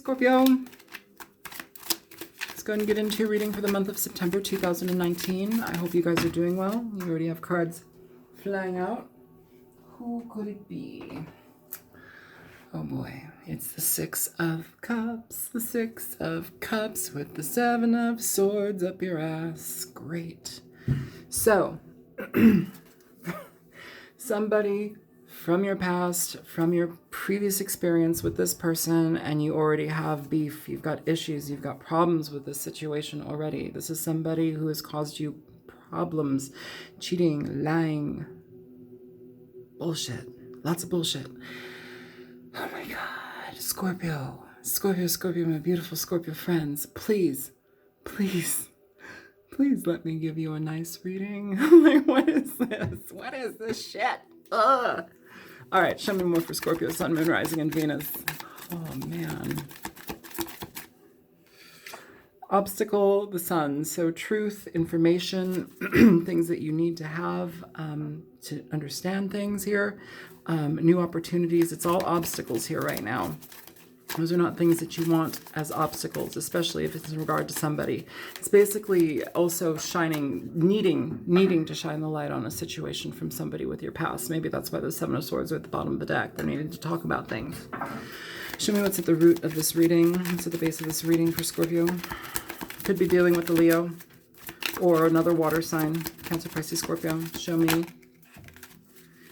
Scorpio, let's go and get into your reading for the month of September 2019. I hope you guys are doing well. You already have cards flying out. Who could it be? Oh boy, it's the Six of Cups. The Six of Cups with the Seven of Swords up your ass. Great. So, somebody from your past, from your previous experience with this person, and you already have beef, you've got issues, you've got problems with this situation already. This is somebody who has caused you problems, cheating, lying, bullshit, lots of bullshit. Oh my God, Scorpio, Scorpio, Scorpio, my beautiful Scorpio friends, please, please, please let me give you a nice reading. Like, what is this? What is this shit? Ugh. All right, show me more for Scorpio, Sun, Moon, Rising, and Venus. Oh, man. Obstacle, the Sun. So truth, information, things that you need to have to understand things here. New opportunities. It's all obstacles here right now. Those are not things that you want as obstacles, especially if it's in regard to somebody. It's basically also needing to shine the light on a situation from somebody with your past. Maybe that's why the Seven of Swords are at the bottom of the deck. They're needing to talk about things. Show me what's at the root of this reading. What's at the base of this reading for Scorpio? Could be dealing with the Leo or another water sign. Cancer, Pisces, Scorpio. Show me.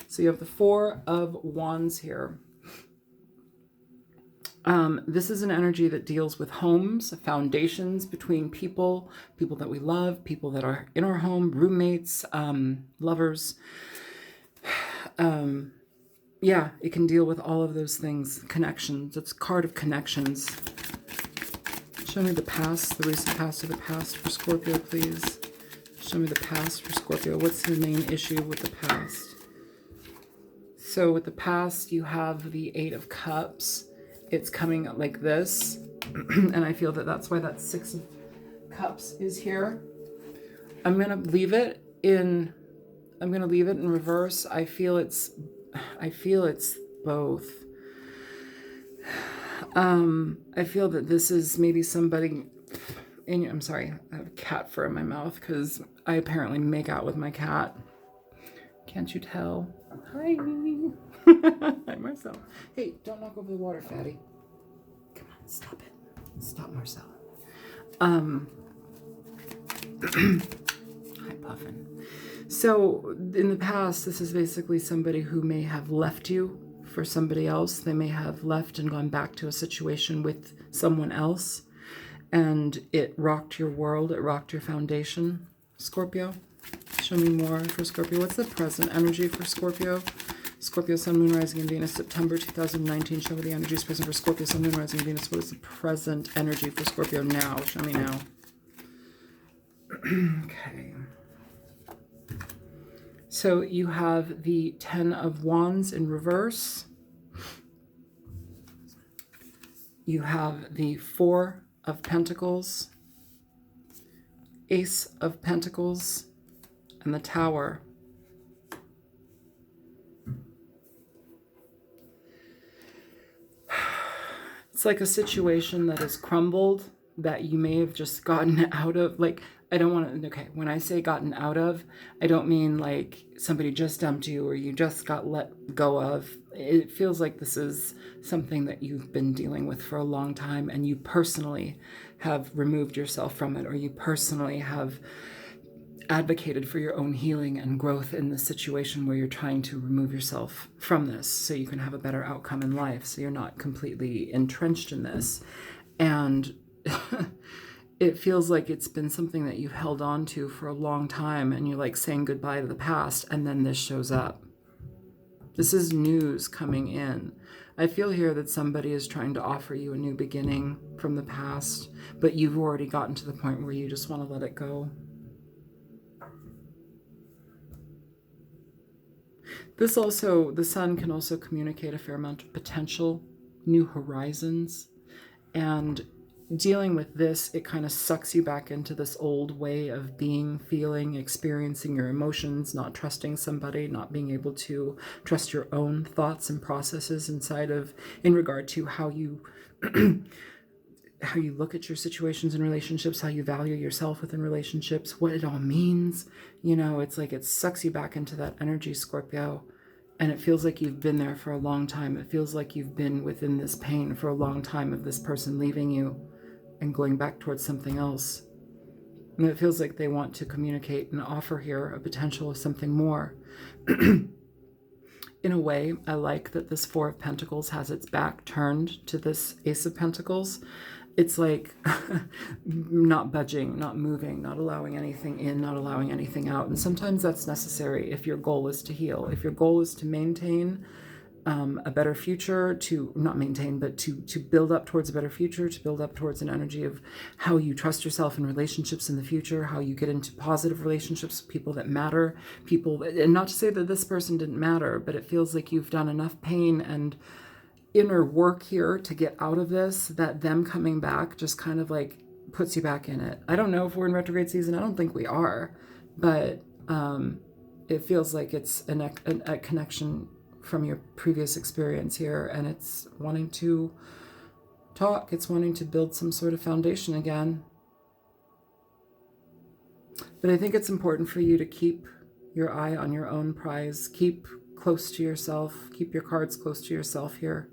So you have the Four of Wands here. This is an energy that deals with homes, foundations between people that we love, people that are in our home, roommates, lovers. Yeah, it can deal with all of those things. Connections. It's a card of connections. Show me the past, the recent past or the past for Scorpio, please. Show me the past for Scorpio. What's the main issue with the past? So with the past, you have the Eight of Cups. It's coming like this, and I feel that that's why that Six of Cups is here. I'm gonna leave it in reverse. I feel it's both. I feel that this is maybe somebody I'm sorry, I have cat fur in my mouth because I apparently make out with my cat. Can't you tell? Hi. Hi, Marcel. Hey, don't knock over the water, fatty. Come on, stop it. Stop, Marcel. Hi, Puffin. So, in the past, this is basically somebody who may have left you for somebody else. They may have left and gone back to a situation with someone else, and it rocked your world. It rocked your foundation, Scorpio. Show me more for Scorpio. What's the present energy for Scorpio? Scorpio, Sun, Moon, Rising, and Venus, September 2019. Show me the energies present for Scorpio, Sun, Moon, Rising, and Venus. What is the present energy for Scorpio now? Show me now. Okay. So you have the Ten of Wands in reverse. You have the Four of Pentacles, Ace of Pentacles, and the Tower. It's like a situation that has crumbled that you may have just gotten out of. Like, I don't want to, okay, when I say gotten out of, I don't mean like somebody just dumped you or you just got let go of. It feels like this is something that you've been dealing with for a long time and you personally have removed yourself from it, or you personally have advocated for your own healing and growth in this situation where you're trying to remove yourself from this so you can have a better outcome in life, so you're not completely entrenched in this. And it feels like it's been something that you've held on to for a long time, and you're like saying goodbye to the past, and then this shows up. This is news coming in. I feel here that somebody is trying to offer you a new beginning from the past, but you've already gotten to the point where you just want to let it go. This also, the Sun can also communicate a fair amount of potential, new horizons, and dealing with this, it kind of sucks you back into this old way of being, feeling, experiencing your emotions, not trusting somebody, not being able to trust your own thoughts and processes in regard to how you how you look at your situations and relationships, how you value yourself within relationships, what it all means. You know, it's like it sucks you back into that energy, Scorpio. And it feels like you've been there for a long time. It feels like you've been within this pain for a long time of this person leaving you and going back towards something else. And it feels like they want to communicate and offer here a potential of something more. In a way, I like that this Four of Pentacles has its back turned to this Ace of Pentacles. It's like not budging, not moving, not allowing anything in, not allowing anything out. And sometimes that's necessary if your goal is to heal. If your goal is to maintain a better future, to not maintain, but to build up towards a better future, to build up towards an energy of how you trust yourself in relationships in the future, how you get into positive relationships with people that matter, people, and not to say that this person didn't matter, but it feels like you've done enough pain and inner work here to get out of this, that them coming back just kind of like puts you back in it. I don't know if we're in retrograde season. I don't think we are, but it feels like it's a connection from your previous experience here, and it's wanting to talk. It's wanting to build some sort of foundation again. But I think it's important for you to keep your eye on your own prize. Keep close to yourself. Keep your cards close to yourself here.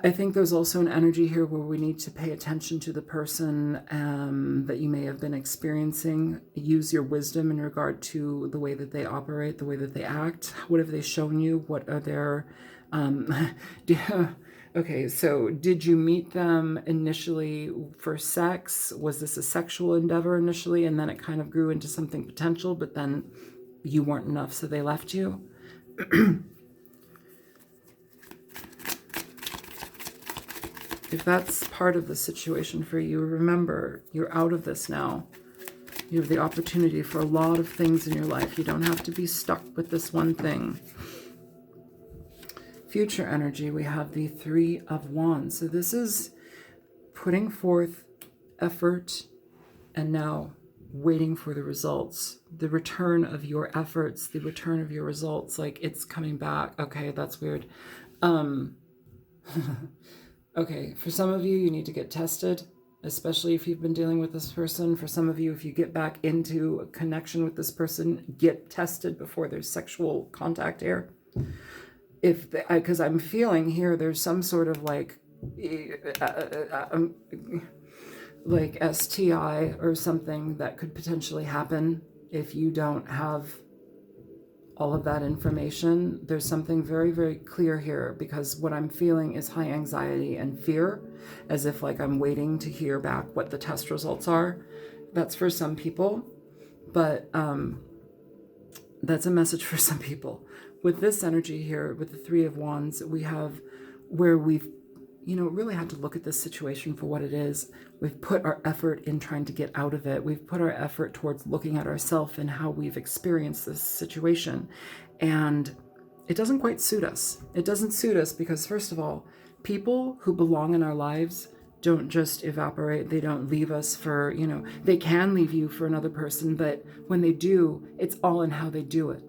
I think there's also an energy here where we need to pay attention to the person that you may have been experiencing. Use your wisdom in regard to the way that they operate, the way that they act. What have they shown you? What are their... okay, so did you meet them initially for sex? Was this a sexual endeavor initially, and then it kind of grew into something potential, but then you weren't enough, so they left you? If that's part of the situation for you, remember, you're out of this now. You have the opportunity for a lot of things in your life. You don't have to be stuck with this one thing. Future energy, we have the Three of Wands. So this is putting forth effort and now waiting for the results. The return of your efforts, the return of your results, like it's coming back. Okay, that's weird. Okay, for some of you, you need to get tested, especially if you've been dealing with this person. For some of you, if you get back into a connection with this person, get tested before there's sexual contact here. Because I'm feeling here, there's some sort of like STI or something that could potentially happen if you don't have all of that information. There's something very, very clear here, because what I'm feeling is high anxiety and fear, as if like I'm waiting to hear back what the test results are. That's for some people, but that's a message for some people. With this energy here, with the Three of Wands, we have where we've really had to look at this situation for what it is. We've put our effort in trying to get out of it. We've put our effort towards looking at ourselves and how we've experienced this situation. And it doesn't quite suit us. It doesn't suit us because, first of all, people who belong in our lives don't just evaporate. They don't leave us for, they can leave you for another person, but when they do, it's all in how they do it.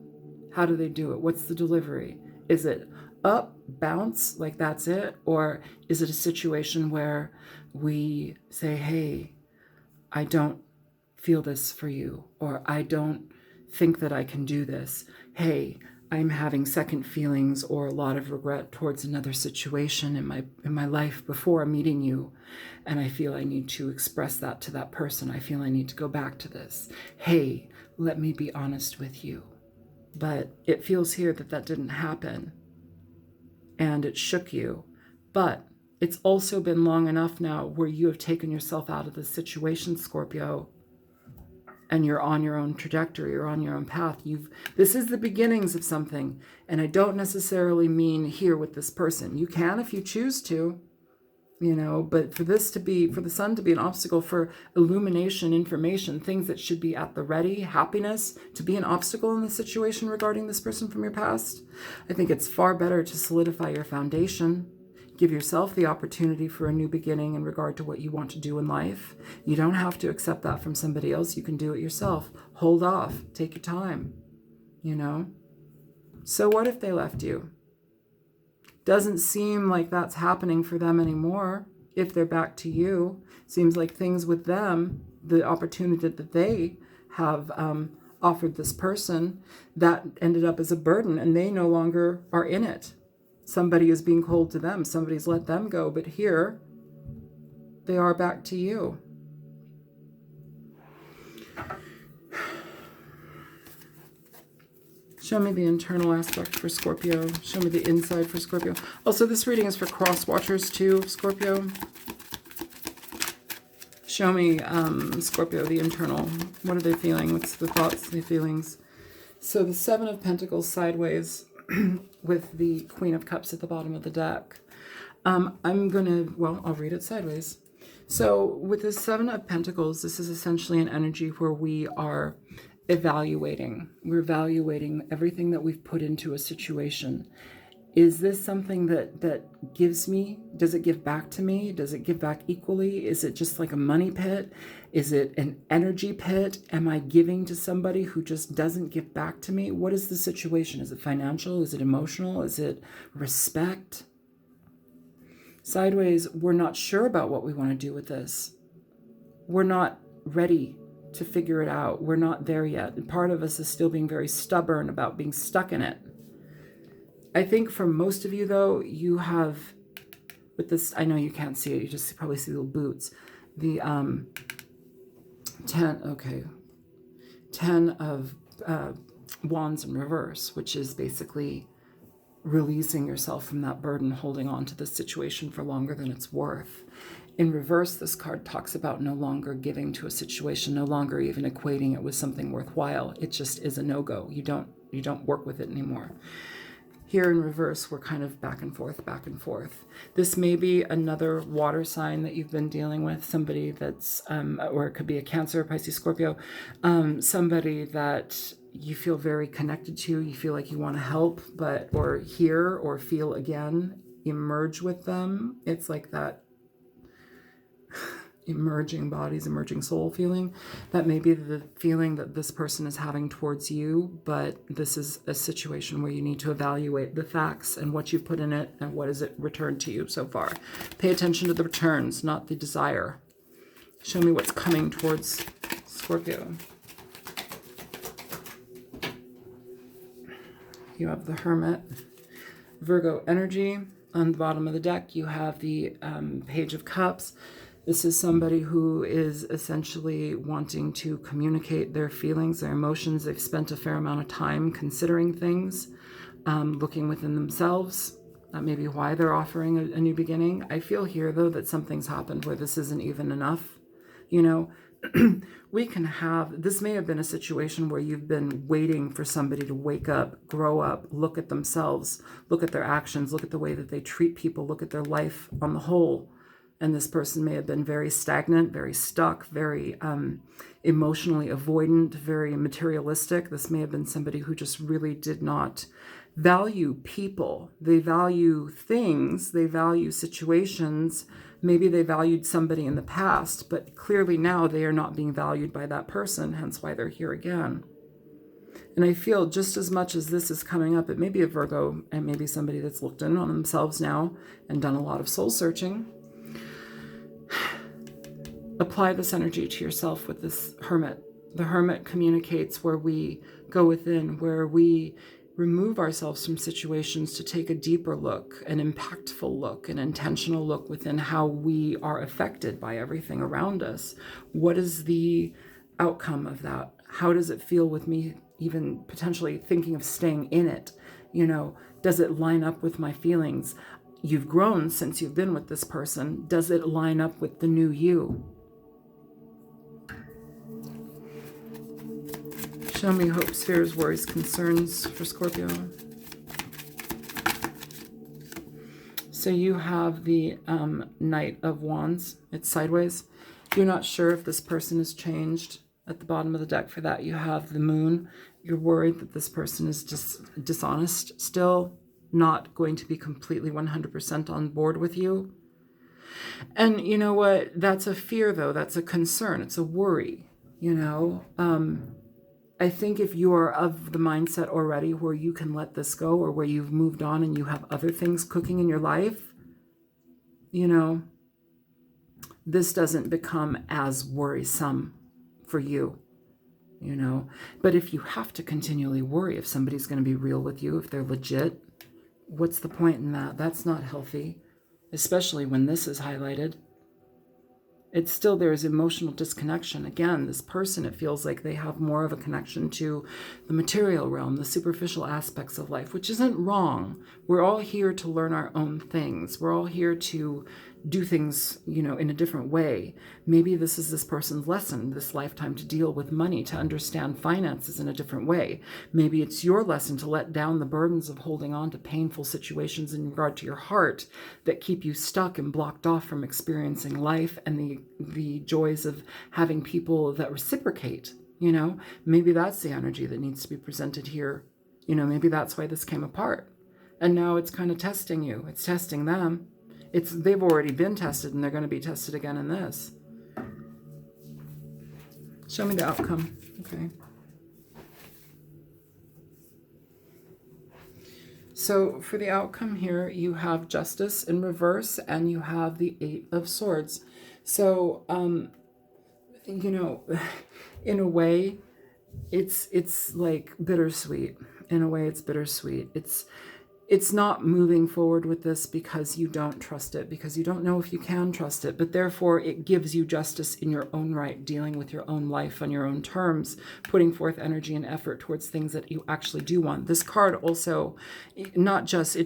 How do they do it? What's the delivery? Is it up, bounce, like that's it? Or is it a situation where we say, hey, I don't feel this for you, or I don't think that I can do this. Hey, I'm having second feelings or a lot of regret towards another situation in my life before meeting you, and I feel I need to express that to that person. I feel I need to go back to this. Hey, let me be honest with you. But it feels here that that didn't happen, and it shook you. But it's also been long enough now where you have taken yourself out of the situation, Scorpio, and you're on your own trajectory, you're on your own path. This is the beginnings of something, and I don't necessarily mean here with this person. You can if you choose to, but for the sun to be an obstacle, for illumination, information, things that should be at the ready, happiness, to be an obstacle in the situation regarding this person from your past, I think it's far better to solidify your foundation. Give yourself the opportunity for a new beginning in regard to what you want to do in life. You don't have to accept that from somebody else. You can do it yourself. Hold off. Take your time, So what if they left you? Doesn't seem like that's happening for them anymore. if they're back to you. Seems like things with them, the opportunity that they have offered this person, that ended up as a burden, and they no longer are in it. Somebody is being cold to them. Somebody's let them go. But here, they are back to you. Show me the internal aspect for Scorpio. Show me the inside for Scorpio. Also, this reading is for cross watchers too, Scorpio. Show me, Scorpio, the internal. What are they feeling? What's the thoughts, the feelings? So the Seven of Pentacles sideways with the Queen of Cups at the bottom of the deck. I'll read it sideways. So with the Seven of Pentacles, this is essentially an energy where we are evaluating. We're evaluating everything that we've put into a situation. Is this something that gives me? Does it give back to me? Does it give back equally? Is it just like a money pit? Is it an energy pit? Am I giving to somebody who just doesn't give back to me? What is the situation? Is it financial? Is it emotional? Is it respect? Sideways, we're not sure about what we want to do with this. We're not ready to figure it out. We're not there yet. And part of us is still being very stubborn about being stuck in it. I think for most of you, though, you have, with this, I know you can't see it, you just probably see little boots. The 10 of Wands in reverse, which is basically releasing yourself from that burden, holding on to the situation for longer than it's worth. In reverse, this card talks about no longer giving to a situation, no longer even equating it with something worthwhile. It just is a no-go. You don't work with it anymore. Here in reverse, we're kind of back and forth, back and forth. This may be another water sign that you've been dealing with, somebody that's, or it could be a Cancer, Pisces, Scorpio, somebody that you feel very connected to, you feel like you want to help, or hear or feel again, emerge with them. It's like that emerging bodies, emerging soul feeling. That may be the feeling that this person is having towards you, but this is a situation where you need to evaluate the facts and what you put in it and what has it returned to you so far. Pay attention to the returns, not the desire. Show me what's coming towards Scorpio. You have the Hermit. Virgo energy. On the bottom of the deck, you have the Page of Cups. This is somebody who is essentially wanting to communicate their feelings, their emotions. They've spent a fair amount of time considering things, looking within themselves. That may be why they're offering a new beginning. I feel here, though, that something's happened where this isn't even enough. You know, this may have been a situation where you've been waiting for somebody to wake up, grow up, look at themselves, look at their actions, look at the way that they treat people, look at their life on the whole. And this person may have been very stagnant, very stuck, very emotionally avoidant, very materialistic. This may have been somebody who just really did not value people. They value things, they value situations. Maybe they valued somebody in the past, but clearly now they are not being valued by that person, hence why they're here again. And I feel just as much as this is coming up, it may be a Virgo and maybe somebody that's looked in on themselves now and done a lot of soul searching. Apply this energy to yourself with this Hermit. The Hermit communicates where we go within, where we remove ourselves from situations to take a deeper look, an impactful look, an intentional look within how we are affected by everything around us. What is the outcome of that? How does it feel with me even potentially thinking of staying in it? You know, does it line up with my feelings? You've grown since you've been with this person. Does it line up with the new you? Show me hopes, fears, worries, concerns for Scorpio. So you have the Knight of Wands. It's sideways. You're not sure if this person has changed. At the bottom of the deck for that, you have the Moon. You're worried that this person is just dishonest still, not going to be completely 100% on board with you. And you know what? That's a fear, though. That's a concern. It's a worry, you know. I think if you are of the mindset already where you can let this go, or where you've moved on and you have other things cooking in your life, you know, this doesn't become as worrisome for you, you know. But if you have to continually worry if somebody's going to be real with you, if they're legit, what's the point in that? That's not healthy, especially when this is highlighted. It's still, there's emotional disconnection. Again, this person, it feels like they have more of a connection to the material realm, the superficial aspects of life, which isn't wrong. We're all here to learn our own things. We're all here to do things, you know, in a different way. Maybe this is this person's lesson this lifetime, to deal with money, to understand finances in a different way. Maybe it's your lesson to let down the burdens of holding on to painful situations in regard to your heart that keep you stuck and blocked off from experiencing life and the joys of having people that reciprocate. You know, maybe that's the energy that needs to be presented here. You know, maybe that's why this came apart. And now it's kind of testing you. It's testing them. They've already been tested, and they're going to be tested again in this. Show me the outcome. Okay. So for the outcome here, you have Justice in reverse, and you have the Eight of Swords. So, you know, in a way, it's like bittersweet. In a way, it's bittersweet. It's not moving forward with this because you don't trust it, because you don't know if you can trust it, but therefore it gives you justice in your own right, dealing with your own life on your own terms, putting forth energy and effort towards things that you actually do want. This card also, it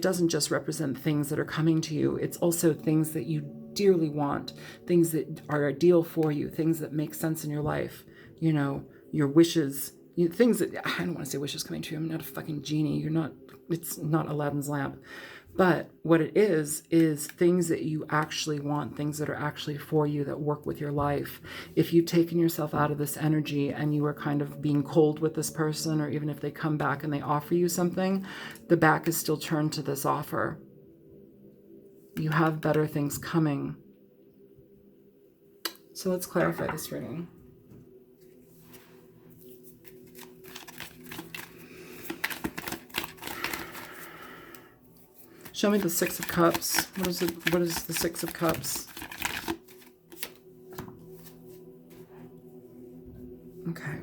doesn't just represent things that are coming to you, it's also things that you dearly want, things that are ideal for you, things that make sense in your life, you know, your wishes, things that, I don't want to say wishes coming to you, I'm not a fucking genie, it's not Aladdin's lamp, but what it is things that you actually want, things that are actually for you, that work with your life. If you've taken yourself out of this energy and you are kind of being cold with this person, or even if they come back and they offer you something, the back is still turned to this offer. You have better things coming. So let's clarify this reading. Show me the Six of Cups. What is the Six of Cups? Okay.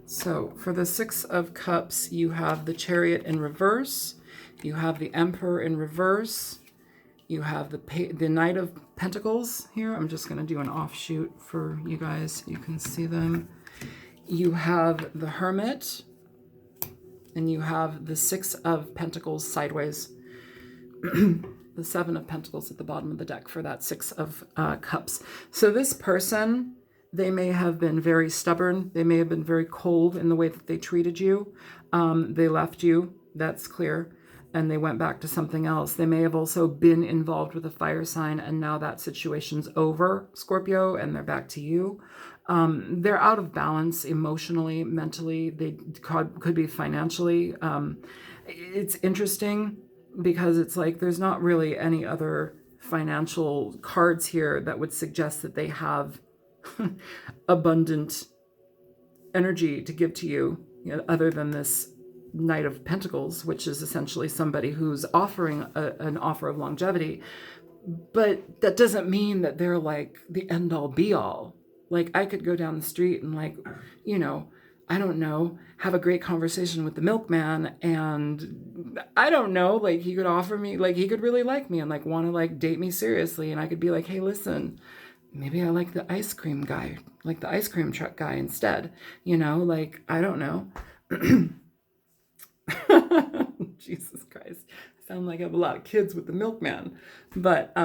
So for the Six of Cups, you have the Chariot in reverse. You have the Emperor in reverse. You have the Knight of Pentacles here. I'm just going to do an offshoot for you guys. You can see them. You have the Hermit. And you have the Six of Pentacles sideways. The Seven of Pentacles at the bottom of the deck for that Six of Cups. So this person, they may have been very stubborn. They may have been very cold in the way that they treated you. They left you, that's clear, and they went back to something else. They may have also been involved with a fire sign, and now that situation's over, Scorpio, and they're back to you. They're out of balance emotionally, mentally. They could be financially. It's interesting, because it's like there's not really any other financial cards here that would suggest that they have abundant energy to give to you, other than this Knight of Pentacles, which is essentially somebody who's offering an offer of longevity. But that doesn't mean that they're like the end all be all. Like, I could go down the street and, like, you know, I don't know, have a great conversation with the milkman, and I don't know, like, he could offer me, like, he could really like me and, like, want to, like, date me seriously, and I could be like, hey, listen, maybe I like the ice cream guy, like the ice cream truck guy instead, you know, like, I don't know. Jesus Christ, I sound like I have a lot of kids with the milkman, but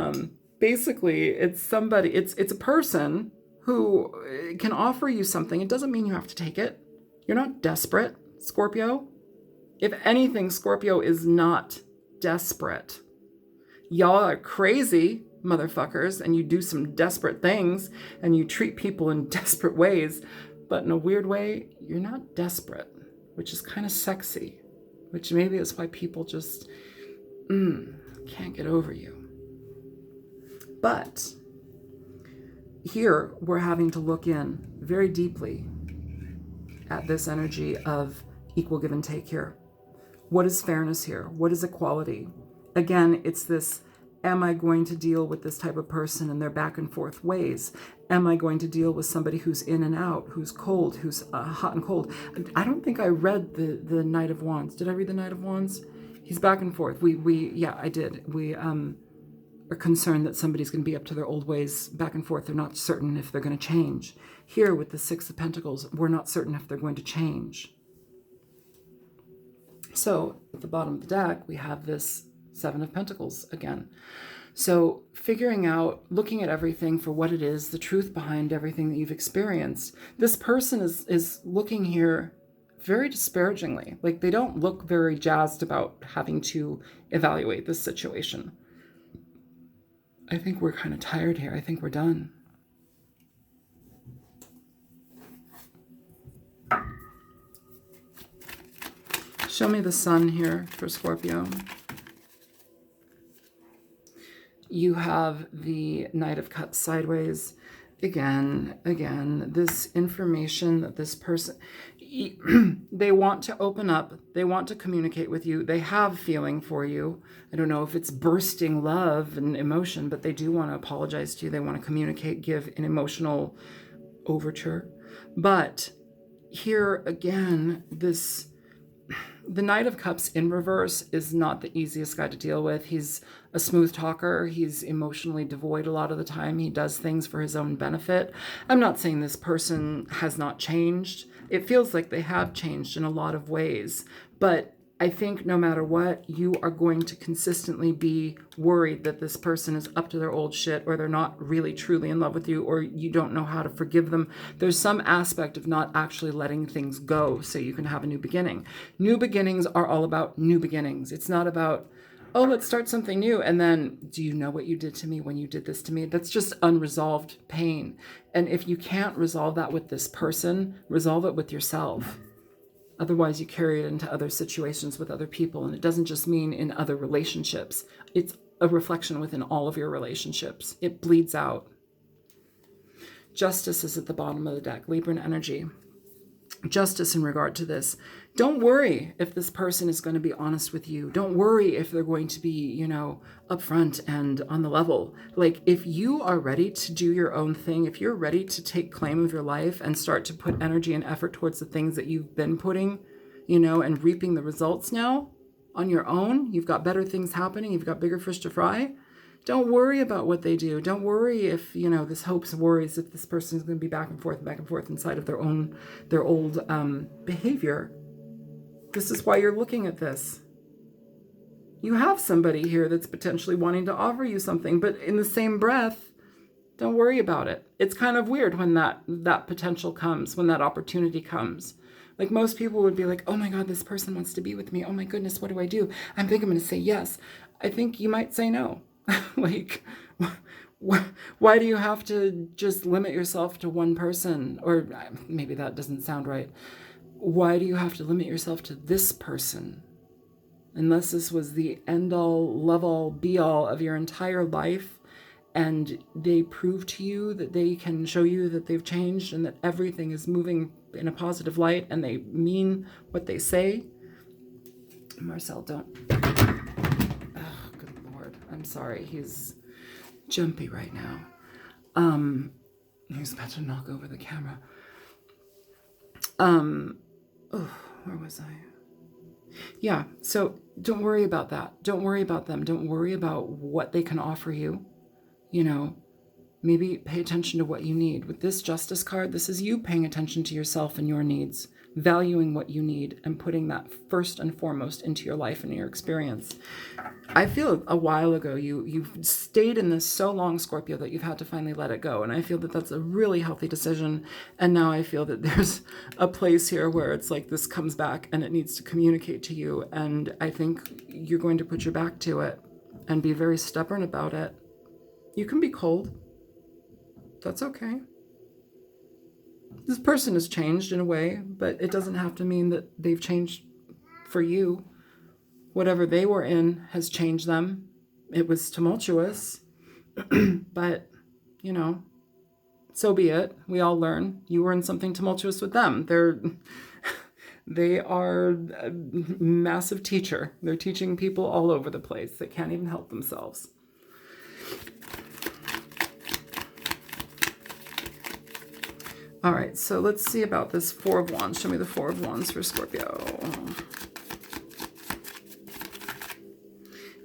basically it's somebody, it's a person who can offer you something. It doesn't mean you have to take it. You're not desperate, Scorpio. If anything, Scorpio is not desperate. Y'all are crazy motherfuckers, and you do some desperate things, and you treat people in desperate ways, but in a weird way, you're not desperate, which is kind of sexy, which maybe is why people just can't get over you. But here, we're having to look in very deeply at this energy of equal give and take here. What is fairness here? What is equality? Again, it's this Am I going to deal with this type of person in their back and forth ways? Am I going to deal with somebody who's in and out, who's cold, who's hot and cold? I don't think I read the Knight of Wands. Did I read the Knight of Wands? He's back and forth. Yeah, I did. We are concerned that somebody's going to be up to their old ways, back and forth. They're not certain if they're going to change. Here with the Six of Pentacles, we're not certain if they're going to change. So at the bottom of the deck, we have this Seven of Pentacles again. So figuring out, looking at everything for what it is, the truth behind everything that you've experienced. This person is looking here very disparagingly. Like, they don't look very jazzed about having to evaluate this situation. I think we're kind of tired here. I think we're done. Show me the sun here for Scorpio. You have the Knight of Cups sideways. Again, this information that this person, they want to open up. They want to communicate with you. They have feeling for you. I don't know if it's bursting love and emotion, but they do want to apologize to you. They want to communicate, give an emotional overture. But here again, the Knight of Cups in reverse is not the easiest guy to deal with. He's a smooth talker. He's emotionally devoid a lot of the time. He does things for his own benefit. I'm not saying this person has not changed. It feels like they have changed in a lot of ways. But I think no matter what, you are going to consistently be worried that this person is up to their old shit, or they're not really truly in love with you, or you don't know how to forgive them. There's some aspect of not actually letting things go so you can have a new beginning. New beginnings are all about new beginnings. It's not about, oh, let's start something new. And then, do you know what you did to me when you did this to me? That's just unresolved pain. And if you can't resolve that with this person, resolve it with yourself. Otherwise, you carry it into other situations with other people. And it doesn't just mean in other relationships. It's a reflection within all of your relationships. It bleeds out. Justice is at the bottom of the deck. Libran energy. Justice in regard to this. Don't worry if this person is going to be honest with you. Don't worry if they're going to be, upfront and on the level. Like, if you are ready to do your own thing, if you're ready to take claim of your life and start to put energy and effort towards the things that you've been putting, and reaping the results now on your own, you've got better things happening, you've got bigger fish to fry. Don't worry about what they do. Don't worry if, this hopes and worries if this person is going to be back and forth inside of their old behavior. This is why you're looking at this. You have somebody here that's potentially wanting to offer you something, but in the same breath, don't worry about it. It's kind of weird when that potential comes, when that opportunity comes. Like, most people would be like, oh my God, this person wants to be with me. Oh my goodness, what do? I think I'm going to say yes. I think you might say no. Like, why do you have to just limit yourself to one person? Or maybe that doesn't sound right. Why do you have to limit yourself to this person? Unless this was the end-all, love-all, be-all of your entire life, and they prove to you that they can show you that they've changed and that everything is moving in a positive light and they mean what they say. Marcel, don't. Oh, good Lord. I'm sorry. He's jumpy right now. He's about to knock over the camera. Where was I? Yeah, so don't worry about that. Don't worry about them. Don't worry about what they can offer you. Maybe pay attention to what you need. With this Justice card, this is you paying attention to yourself and your needs, valuing what you need, and putting that first and foremost into your life and your experience. I feel a while ago you've stayed in this so long, Scorpio, that you've had to finally let it go. And I feel that that's a really healthy decision. And now I feel that there's a place here where it's like this comes back and it needs to communicate to you. And I think you're going to put your back to it and be very stubborn about it. You can be cold. That's okay. This person has changed in a way, but it doesn't have to mean that they've changed for you. Whatever they were in has changed them. It was tumultuous, but, so be it. We all learn. You were in something tumultuous with them. They are a massive teacher. They're teaching people all over the place that can't even help themselves. All right, so let's see about this Four of Wands. Show me the Four of Wands for Scorpio.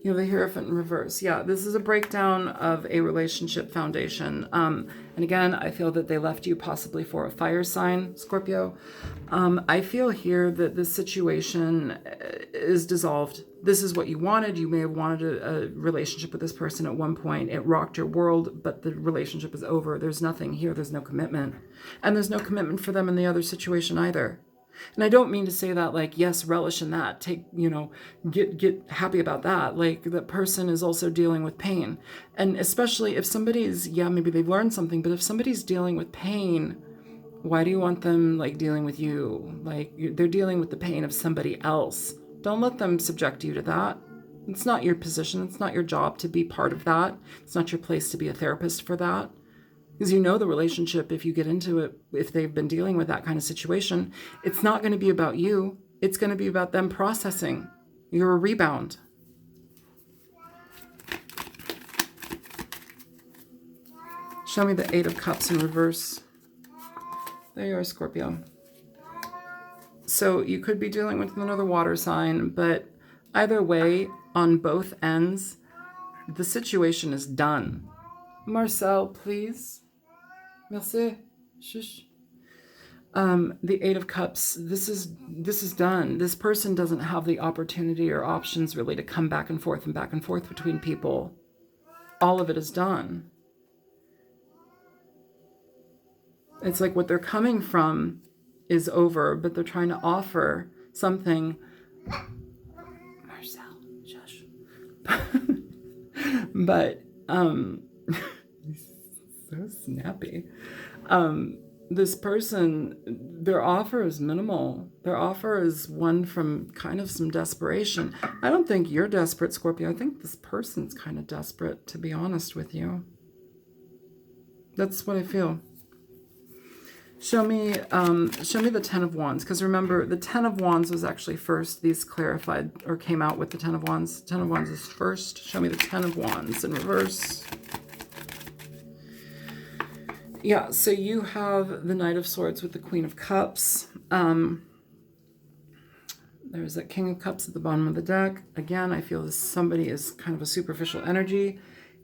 You have the Hierophant in reverse. Yeah, this is a breakdown of a relationship foundation. And again, I feel that they left you possibly for a fire sign, Scorpio. I feel here that this situation is dissolved. This is what you wanted. You may have wanted a relationship with this person at one point. It rocked your world, but the relationship is over. There's nothing here. There's no commitment. And there's no commitment for them in the other situation either. And I don't mean to say that like, yes, relish in that, take, you know, get happy about that. Like that person is also dealing with pain. And especially if somebody's, yeah, maybe they've learned something, but if somebody's dealing with pain, why do you want them like dealing with you? Like they're dealing with the pain of somebody else. Don't let them subject you to that. It's not your position. It's not your job to be part of that. It's not your place to be a therapist for that. Because you know the relationship, if you get into it, if they've been dealing with that kind of situation, it's not going to be about you. It's going to be about them processing. You're a rebound. Show me the Eight of Cups in reverse. There you are, Scorpio. So you could be dealing with another water sign, but either way, on both ends, the situation is done. Marcel, please. Merci. Shush. The Eight of Cups, this is done. This person doesn't have the opportunity or options really to come back and forth between people. All of it is done. It's like what they're coming from is over, but they're trying to offer something. Marcel, shush. But, so snappy. This person, their offer is minimal. Their offer is one from kind of some desperation. I don't think you're desperate, Scorpio. I think this person's kind of desperate, to be honest with you. That's what I feel. Show me the Ten of Wands, because remember, the Ten of Wands was actually first. These clarified or came out with the Ten of Wands. Ten of Wands is first. Show me the Ten of Wands in reverse. Yeah, so you have the Knight of Swords with the Queen of Cups. There's that King of Cups at the bottom of the deck. Again, I feel this somebody is kind of a superficial energy.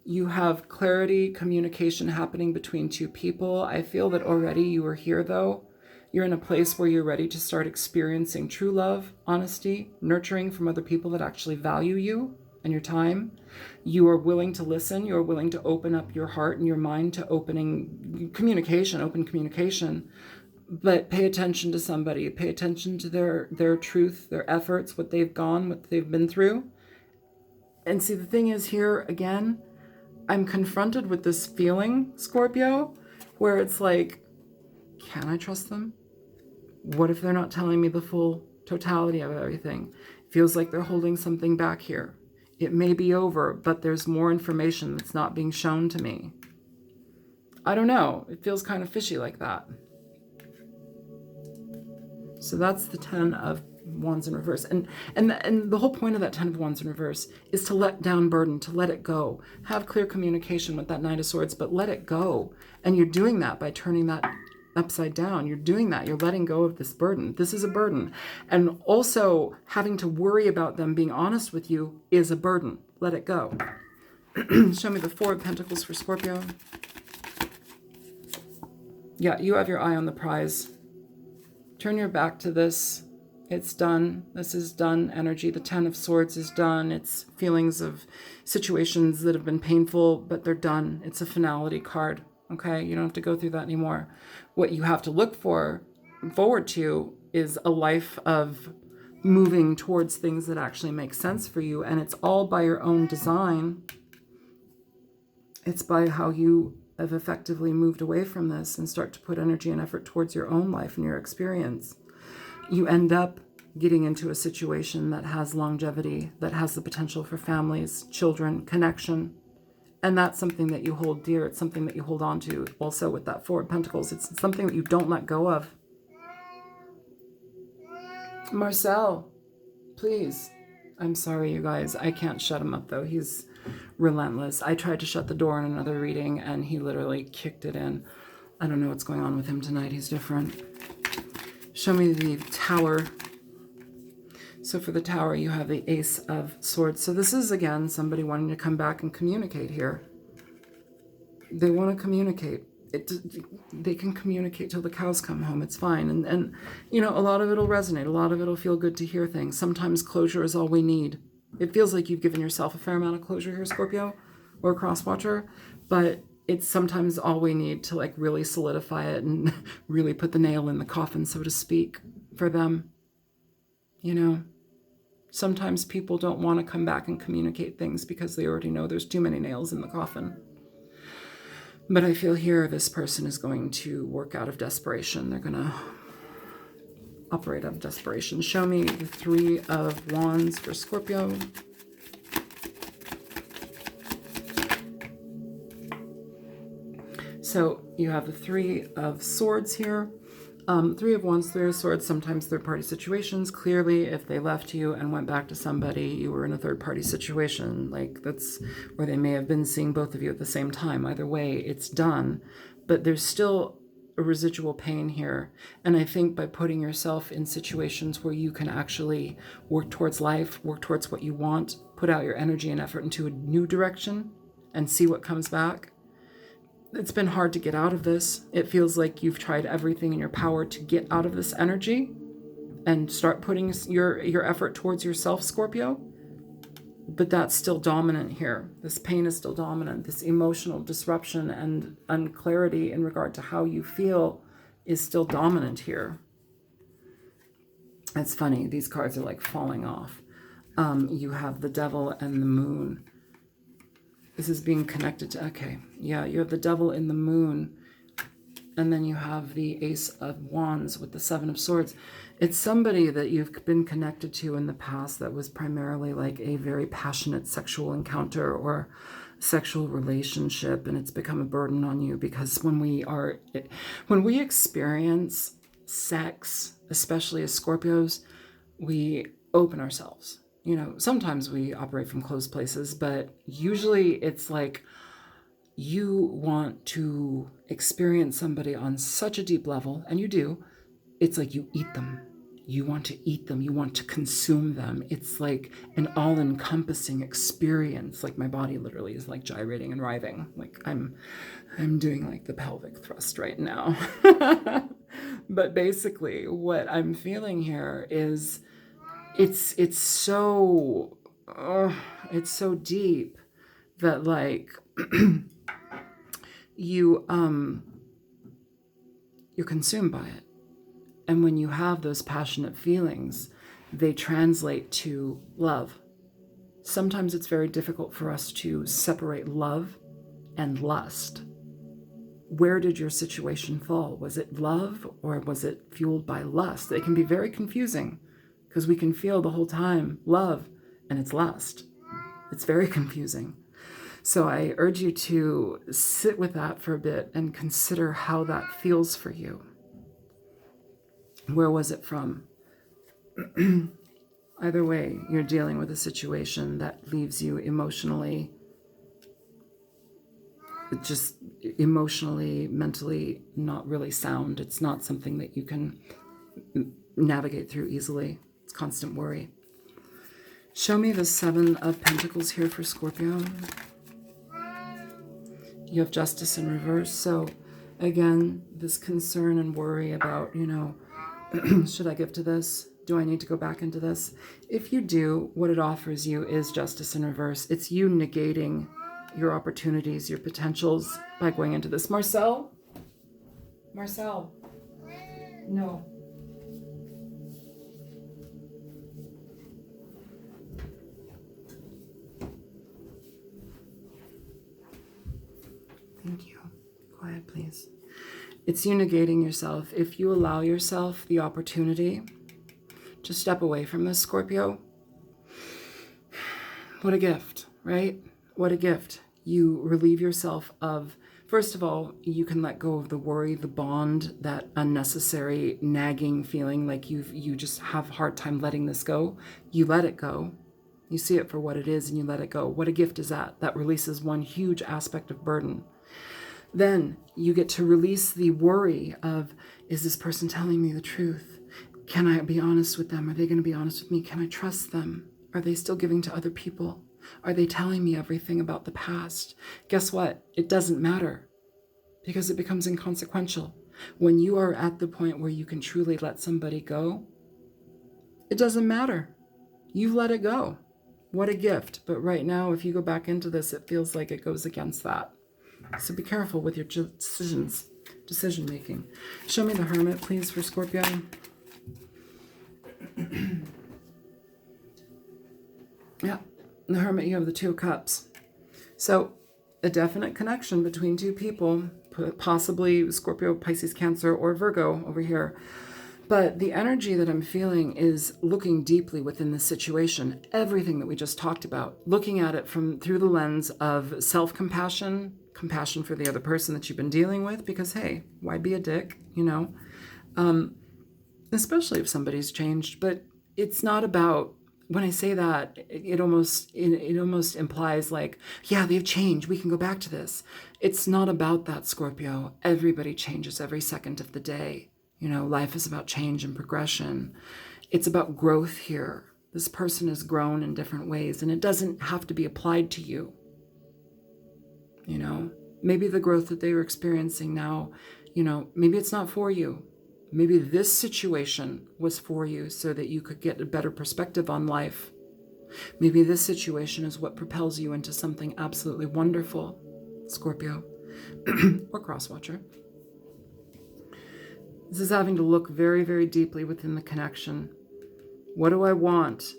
You have clarity, communication happening between two people. I feel that already you are here, though. You're in a place where you're ready to start experiencing true love, honesty, nurturing from other people that actually value you and your time. You are willing to listen. You are willing to open up your heart and your mind to open communication. But pay attention to somebody. Pay attention to their truth, their efforts, what they've been through. And see, the thing is here, again, I'm confronted with this feeling, Scorpio, where it's like, can I trust them? What if they're not telling me the full totality of everything? It feels like they're holding something back here. It may be over, but there's more information that's not being shown to me. I don't know. It feels kind of fishy like that. So that's the Ten of Wands in reverse. And the whole point of that Ten of Wands in reverse is to let down burden, to let it go. Have clear communication with that Knight of Swords, but let it go. And you're doing that by turning that upside down. You're doing that. You're letting go of this burden. This is a burden. And also having to worry about them being honest with you is a burden. Let it go. Show me the Four of Pentacles for Scorpio. Yeah, you have your eye on the prize. Turn your back to this. It's done. This is done energy. The Ten of Swords is done. It's feelings of situations that have been painful, but they're done. It's a finality card. Okay? You don't have to go through that anymore. What you have to look forward to is a life of moving towards things that actually make sense for you. And it's all by your own design. It's by how you have effectively moved away from this and start to put energy and effort towards your own life and your experience. You end up getting into a situation that has longevity, that has the potential for families, children, connection. And that's something that you hold dear. It's something that you hold on to also with that Four of Pentacles. It's something that you don't let go of. Marcel, please. I'm sorry, you guys. I can't shut him up, though. He's relentless. I tried to shut the door in another reading, and he literally kicked it in. I don't know what's going on with him tonight. He's different. Show me the Tower. So for the Tower, you have the Ace of Swords. So this is, again, somebody wanting to come back and communicate here. They want to communicate. They can communicate till the cows come home. It's fine. And you know, a lot of it will resonate. A lot of it will feel good to hear things. Sometimes closure is all we need. It feels like you've given yourself a fair amount of closure here, Scorpio, or Crosswatcher, but it's sometimes all we need to like really solidify it and really put the nail in the coffin, so to speak, for them. You know, sometimes people don't want to come back and communicate things because they already know there's too many nails in the coffin. But I feel here this person is going to work out of desperation. They're going to operate out of desperation. Show me the Three of Wands for Scorpio. So you have the Three of Swords here. Three of Wands, Three of Swords, sometimes third-party situations. Clearly, if they left you and went back to somebody, you were in a third-party situation. Like, that's where they may have been seeing both of you at the same time. Either way, it's done. But there's still a residual pain here. And I think by putting yourself in situations where you can actually work towards life, work towards what you want, put out your energy and effort into a new direction and see what comes back. It's been hard to get out of this. It feels like you've tried everything in your power to get out of this energy and start putting your effort towards yourself, Scorpio. But that's still dominant here. This pain is still dominant. This emotional disruption and unclarity in regard to how you feel is still dominant here. It's funny. These cards are like falling off. You have the Devil and the Moon. This is being connected to, okay, yeah, you have the Devil in the Moon, and then you have the Ace of Wands with the Seven of Swords. It's somebody that you've been connected to in the past that was primarily like a very passionate sexual encounter or sexual relationship, and it's become a burden on you because when we experience sex, especially as Scorpios, we open ourselves. You know, sometimes we operate from closed places, but usually it's like you want to experience somebody on such a deep level, and you do. It's like you eat them. You want to eat them. You want to consume them. It's like an all-encompassing experience. Like my body literally is like gyrating and writhing. Like I'm doing like the pelvic thrust right now. But basically what I'm feeling here is it's so deep that like you're consumed by it. And when you have those passionate feelings, they translate to love. Sometimes it's very difficult for us to separate love and lust. Where did your situation fall? Was it love or was it fueled by lust? It can be very confusing because we can feel the whole time love and it's lust. It's very confusing. So I urge you to sit with that for a bit and consider how that feels for you. Where was it from? Either way, you're dealing with a situation that leaves you emotionally, mentally not really sound. It's not something that you can navigate through easily. It's constant worry. Show me the Seven of Pentacles here for Scorpio. You have Justice in reverse. So again, this concern and worry about, should I give to this? Do I need to go back into this? If you do, what it offers you is Justice in reverse. It's you negating your opportunities, your potentials by going into this. Marcel? No. Thank you. Quiet, please. It's you negating yourself. If you allow yourself the opportunity to step away from this, Scorpio, what a gift, right? What a gift. You relieve yourself of, first of all, you can let go of the worry, the bond, that unnecessary nagging feeling like you just have a hard time letting this go. You let it go. You see it for what it is and you let it go. What a gift is that? That releases one huge aspect of burden. Then you get to release the worry of, is this person telling me the truth? Can I be honest with them? Are they going to be honest with me? Can I trust them? Are they still giving to other people? Are they telling me everything about the past? Guess what? It doesn't matter, because it becomes inconsequential. When you are at the point where you can truly let somebody go, it doesn't matter. You've let it go. What a gift. But right now, if you go back into this, it feels like it goes against that. So be careful with your decision making. Show me the Hermit, please, for Scorpio. Yeah, the Hermit, you have the Two of Cups. So a definite connection between two people, possibly Scorpio, Pisces, Cancer, or Virgo over here. But the energy that I'm feeling is looking deeply within the situation, everything that we just talked about, looking at it through the lens of self-compassion, compassion for the other person that you've been dealing with, because, hey, why be a dick, you know? Especially if somebody's changed. But it's not about, when I say that, it almost implies like, yeah, they've changed, we can go back to this. It's not about that, Scorpio. Everybody changes every second of the day. You know, life is about change and progression. It's about growth here. This person has grown in different ways, and it doesn't have to be applied to you. You know, maybe the growth that they were experiencing now, you know, maybe it's not for you. Maybe this situation was for you so that you could get a better perspective on life. Maybe this situation is what propels you into something absolutely wonderful, Scorpio, or cross-watcher. This is having to look very, very deeply within the connection. What do I want?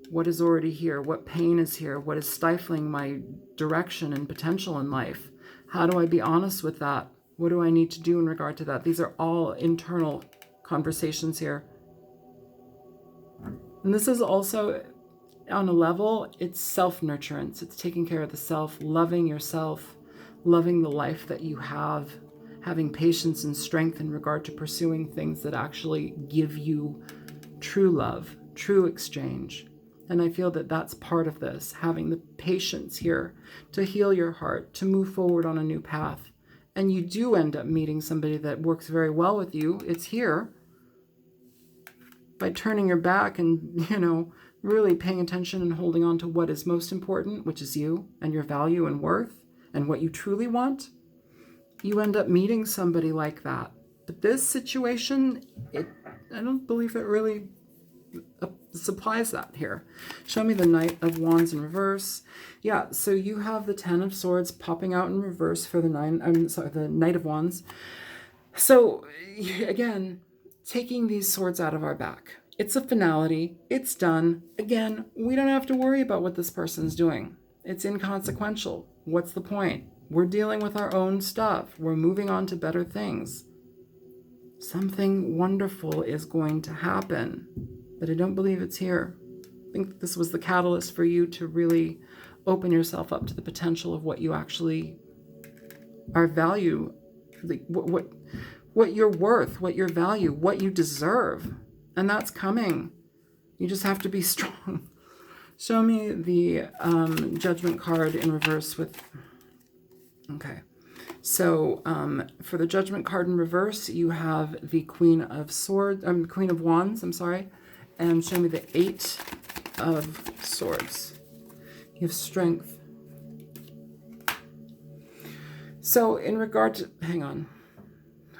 What is already here? What pain is here? What is stifling my direction and potential in life? How do I be honest with that? What do I need to do in regard to that? These are all internal conversations here. And this is also, on a level, it's self-nurturance. It's taking care of the self, loving yourself, loving the life that you have, having patience and strength in regard to pursuing things that actually give you true love, true exchange. And I feel that that's part of this, having the patience here to heal your heart, to move forward on a new path. And you do end up meeting somebody that works very well with you. It's here. By turning your back and, you know, really paying attention and holding on to what is most important, which is you and your value and worth and what you truly want, you end up meeting somebody like that. But this situation, I don't believe it really supplies that here. Show me the Knight of Wands in reverse. Yeah, so you have the Ten of Swords popping out in reverse for the Knight of Wands. So again, taking these swords out of our back. It's a finality. It's done. Again, we don't have to worry about what this person's doing. It's inconsequential. What's the point? We're dealing with our own stuff. We're moving on to better things. Something wonderful is going to happen, but I don't believe it's here. I think this was the catalyst for you to really open yourself up to the potential of what you actually are value, like what you're worth, what your value, what you deserve. And that's coming. You just have to be strong. Show me the Judgment card in reverse with... Okay. So for the Judgment card in reverse, you have the Queen of Wands, I'm sorry. And show me the Eight of Swords. You have Strength. So in regard to... Hang on.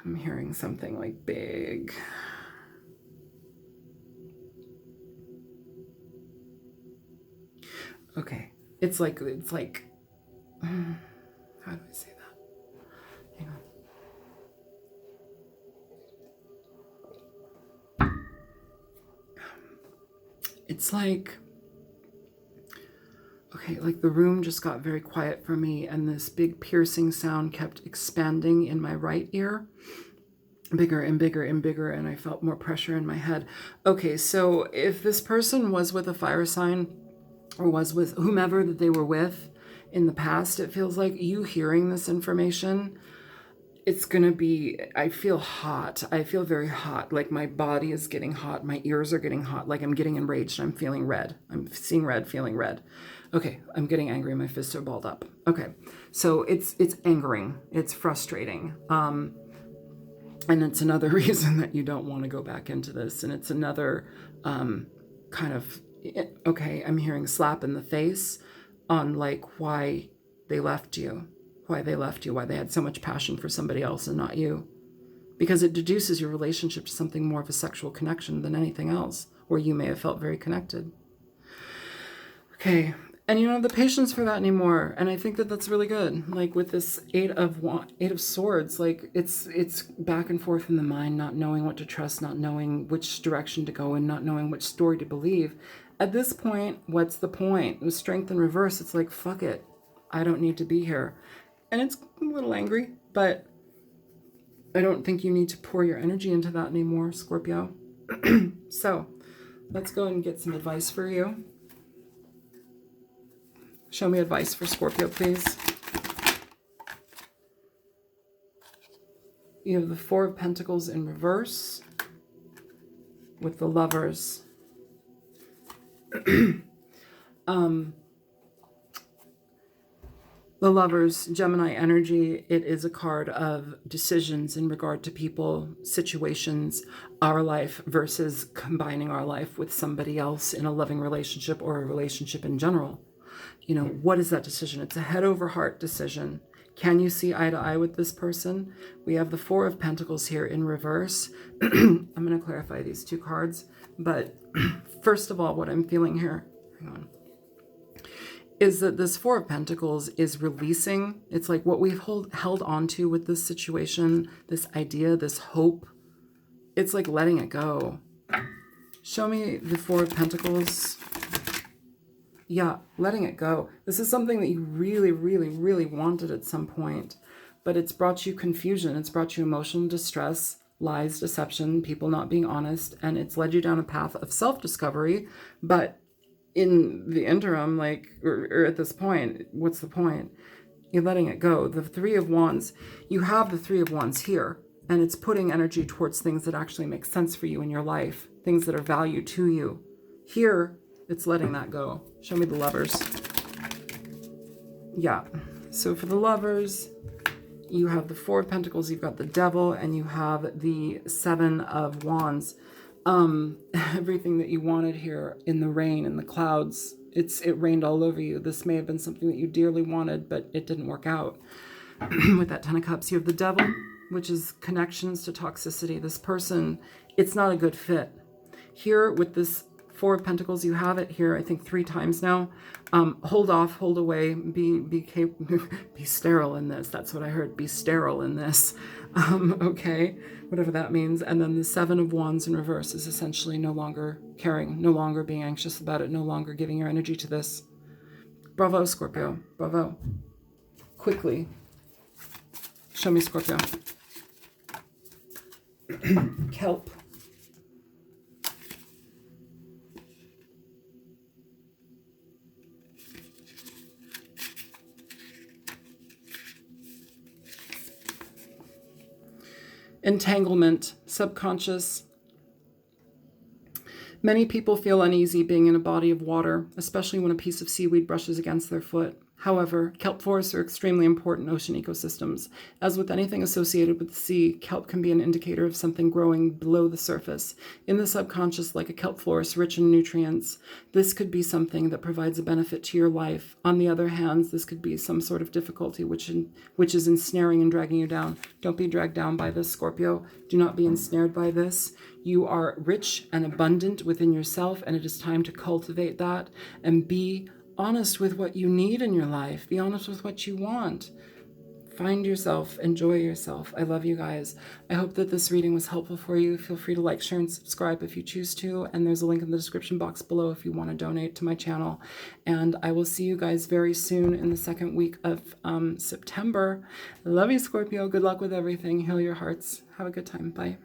I'm hearing something like big. Okay. It's like, how do I say that? Hang on. It's like, okay, like the room just got very quiet for me and this big piercing sound kept expanding in my right ear. Bigger and bigger and bigger, and I felt more pressure in my head. Okay, so if this person was with a fire sign or was with whomever that they were with in the past, it feels like you hearing this information it's going to be, I feel hot. I feel very hot. Like my body is getting hot. My ears are getting hot. Like I'm getting enraged. I'm feeling red. I'm seeing red, feeling red. Okay. I'm getting angry. My fists are balled up. Okay. So it's angering. It's frustrating. And it's another reason that you don't want to go back into this. And it's another kind of, okay, I'm hearing slap in the face on like why they left you. Why they had so much passion for somebody else and not you. Because it deduces your relationship to something more of a sexual connection than anything else, where you may have felt very connected. Okay, and you don't have the patience for that anymore, and I think that that's really good. Like with this Eight of Swords, like it's back and forth in the mind, not knowing what to trust, not knowing which direction to go in, not knowing which story to believe. At this point, what's the point? With Strength in reverse, it's like, fuck it. I don't need to be here. And it's a little angry, but I don't think you need to pour your energy into that anymore, Scorpio. So let's go and get some advice for you. Show me advice for Scorpio, please. You have the Four of Pentacles in reverse with the Lovers. The Lovers, Gemini energy, it is a card of decisions in regard to people, situations, our life versus combining our life with somebody else in a loving relationship or a relationship in general. You know, what is that decision? It's a head over heart decision. Can you see eye to eye with this person? We have the Four of Pentacles here in reverse. I'm going to clarify these two cards. But first of all, what I'm feeling here, hang on, is that this Four of Pentacles is releasing. It's like what we've held on to with this situation, this idea, this hope. It's like letting it go. Show me the Four of Pentacles. Yeah, letting it go. This is something that you really, really, really wanted at some point, but it's brought you confusion. It's brought you emotional distress, lies, deception, people not being honest, and it's led you down a path of self-discovery. But in the interim, like, or at this point, what's the point? You're letting it go. The Three of Wands, you have the Three of Wands here, and it's putting energy towards things that actually make sense for you in your life, things that are value to you. Here, it's letting that go. Show me the Lovers. Yeah. So for the Lovers, you have the Four of Pentacles, you've got the Devil, and you have the Seven of Wands. Everything that you wanted here in the rain, in the clouds, it rained all over you. This may have been something that you dearly wanted, but it didn't work out. With that Ten of Cups, you have the Devil, which is connections to toxicity. This person, it's not a good fit. Here with this Four of Pentacles, you have it here, I think 3 times now. Hold off, hold away, be sterile in this. That's what I heard. Be sterile in this. Okay, whatever that means. And then the Seven of Wands in reverse is essentially no longer caring, no longer being anxious about it, no longer giving your energy to this. Bravo, Scorpio. Bravo. Quickly. Show me Scorpio. Kelp. Entanglement, subconscious. Many people feel uneasy being in a body of water, especially when a piece of seaweed brushes against their foot. However, kelp forests are extremely important ocean ecosystems. As with anything associated with the sea, kelp can be an indicator of something growing below the surface. In the subconscious, like a kelp forest rich in nutrients, this could be something that provides a benefit to your life. On the other hand, this could be some sort of difficulty which is ensnaring and dragging you down. Don't be dragged down by this, Scorpio. Do not be ensnared by this. You are rich and abundant within yourself, and it is time to cultivate that and be honest with what you need in your life. Be honest with what you want. Find yourself. Enjoy yourself. I love you guys. I hope that this reading was helpful for you. Feel free to like, share, and subscribe if you choose to. And there's a link in the description box below if you want to donate to my channel. And I will see you guys very soon in the second week of September. I love you, Scorpio. Good luck with everything. Heal your hearts. Have a good time. Bye.